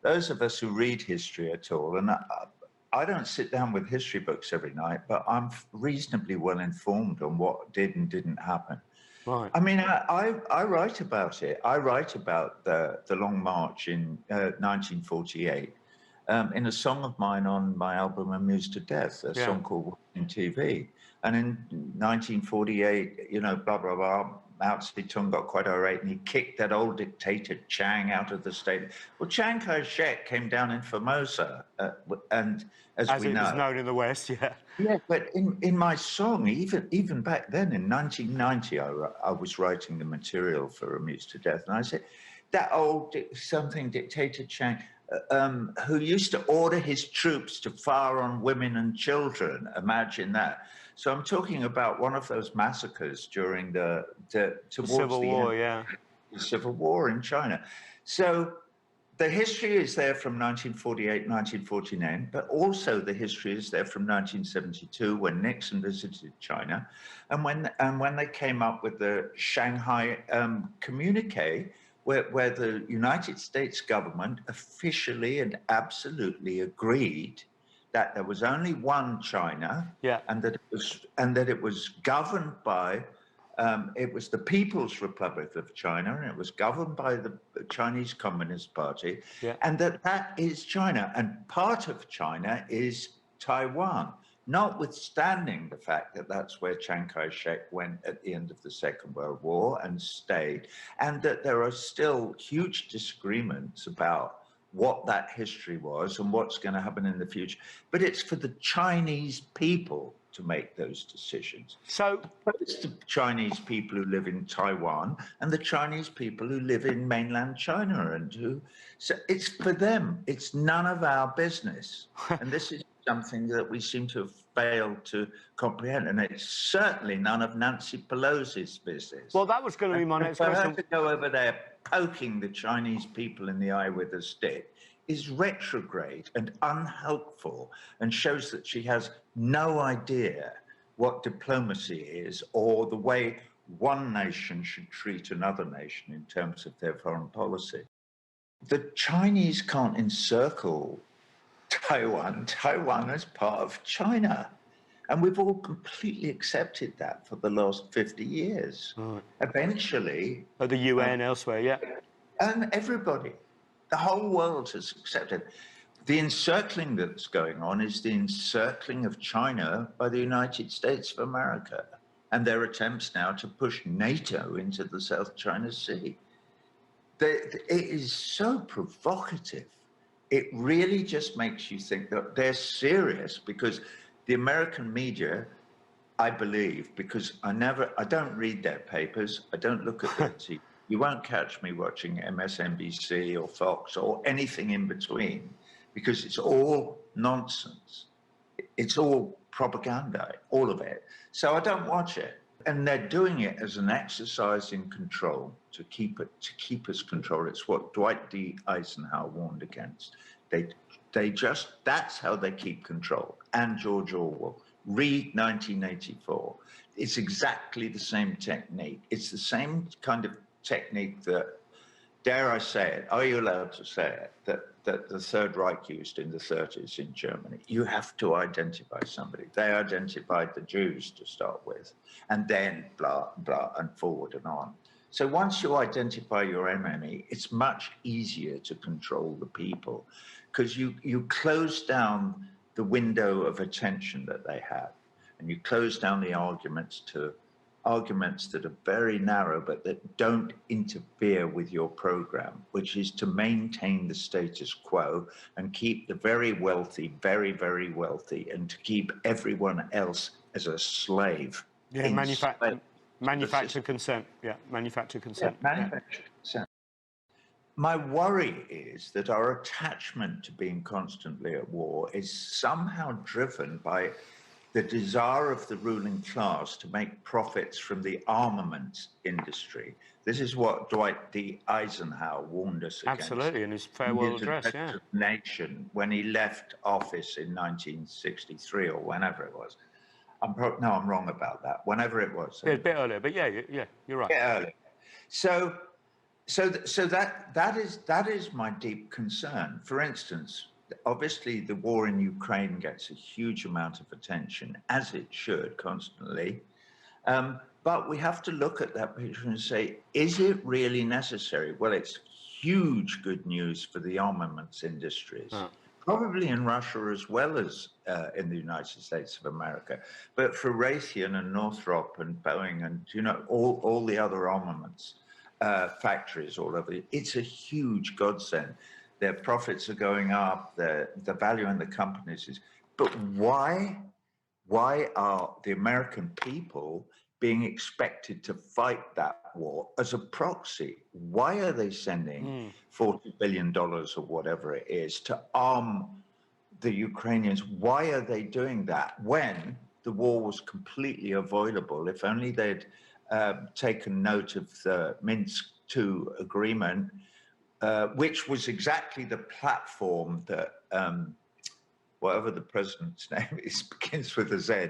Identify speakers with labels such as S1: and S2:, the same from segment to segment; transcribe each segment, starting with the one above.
S1: those of us who read history at all, and I don't sit down with history books every night, but I'm reasonably well informed on what did and didn't happen.
S2: Right.
S1: I mean, I write about it. I write about the Long March in 1948 in a song of mine on my album Amused to Death, a song called Watching TV. And in 1948, you know, blah, blah, blah, Mao Zedong got quite irate and he kicked that old dictator Chiang out of the state. Well, Chiang Kai-shek came down in Formosa, and as we know,
S2: it was known in the West, yeah.
S1: Yeah, but in my song, even back then in 1990, I was writing the material for Amused to Death, and I said, that old something dictator Chiang, who used to order his troops to fire on women and children, imagine that. So I'm talking about one of those massacres during the
S2: Civil War,
S1: the Civil War in China. So the history is there from 1948, 1949, but also the history is there from 1972 when Nixon visited China, and when they came up with the Shanghai Communique, where the United States government officially and absolutely agreed that there was only one China, and that it was governed by. It was the People's Republic of China, and it was governed by the Chinese Communist Party, and that is China. And part of China is Taiwan, notwithstanding the fact that that's where Chiang Kai-shek went at the end of the Second World War and stayed, and that there are still huge disagreements about what that history was and what's going to happen in the future. But it's for the Chinese people to make those decisions.
S2: So
S1: it's the Chinese people who live in Taiwan and the Chinese people who live in mainland China, and so it's for them. It's none of our business. And this is something that we seem to have failed to comprehend, and it's certainly none of Nancy Pelosi's business.
S2: Well, that was going to be my next question.
S1: For her to go over there poking the Chinese people in the eye with a stick is retrograde and unhelpful, and shows that she has no idea what diplomacy is or the way one nation should treat another nation in terms of their foreign policy. The Chinese can't encircle Taiwan. Taiwan is part of China. And we've all completely accepted that for the last 50 years.
S2: Right.
S1: Eventually...
S2: At the UN, elsewhere,
S1: And everybody, the whole world has accepted. The encircling that's going on is the encircling of China by the United States of America and their attempts now to push NATO into the South China Sea. It is so provocative. It really just makes you think that they're serious, because the American media, I believe, because I don't read their papers, I don't look at their TV. You won't catch me watching MSNBC or Fox or anything in between, because it's all nonsense. It's all propaganda, all of it. So I don't watch it. And they're doing it as an exercise in control, to keep us controlled. It's what Dwight D. Eisenhower warned against. That's how they keep control. And George Orwell. Read 1984. It's exactly the same technique. It's the same kind of technique that, dare I say it, are you allowed to say it, that the Third Reich used in the 30s in Germany. You have to identify somebody. They identified the Jews to start with, and then blah, blah, and forward and on. So once you identify your enemy, it's much easier to control the people, because you close down the window of attention that they have, and you close down the arguments that are very narrow, but that don't interfere with your program, which is to maintain the status quo and keep the very wealthy very, very wealthy, and to keep everyone else as a slave.
S2: Yeah, manufactured consent. Yeah, manufactured consent.
S1: Yeah, manufactured consent. My worry is that our attachment to being constantly at war is somehow driven by the desire of the ruling class to make profits from the armaments industry. This is what Dwight D. Eisenhower warned us against.
S2: Absolutely, in his farewell address, yeah.
S1: Nation, when he left office in 1963 or whenever it was. No, I'm wrong about that. Whenever it was.
S2: Yeah, a bit earlier, but yeah, you're right.
S1: A bit earlier. So that is my deep concern. For instance, obviously the war in Ukraine gets a huge amount of attention, as it should, constantly. But we have to look at that picture and say, is it really necessary? Well, it's huge good news for the armaments industries, probably in Russia as well as in the United States of America. But for Raytheon and Northrop and Boeing and, you know, all the other armaments factories all over, it's a huge godsend. Their profits are going up, the value in the companies is, but why are the American people being expected to fight that war as a proxy? Why are they sending $40 billion or whatever it is to arm the Ukrainians? Why are they doing that when the war was completely avoidable? If only they'd taken note of the Minsk II agreement, which was exactly the platform that whatever the president's name is, begins with a Z.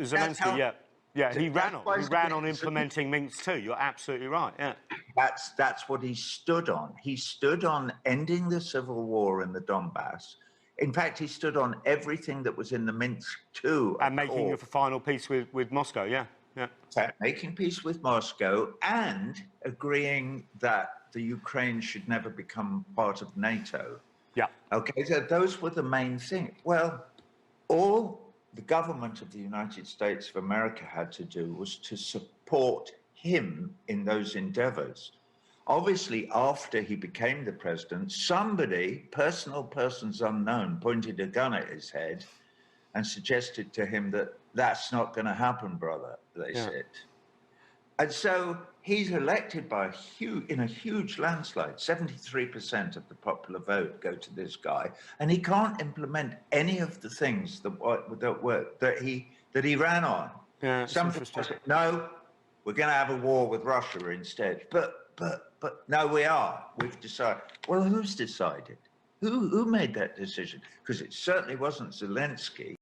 S2: Zelensky, he ran on implementing Minsk too. You're absolutely right,
S1: That's what he stood on. He stood on ending the civil war in the Donbass. In fact, he stood on everything that was in the Minsk II
S2: and making a final peace with Moscow,
S1: making peace with Moscow and agreeing that the Ukraine should never become part of NATO. Okay, so those were the main things. Well, all the government of the United States of America had to do was to support him in those endeavors. Obviously, after he became the president, somebody, persons unknown, pointed a gun at his head and suggested to him that that's not going to happen, brother, they said. And so he's elected by in a huge landslide. 73% of the popular vote go to this guy, and he can't implement any of the things that he ran on. Something like, no, we're going to have a war with Russia instead. But no, we've decided. Well, who's decided? Who made that decision? Because it certainly wasn't Zelensky.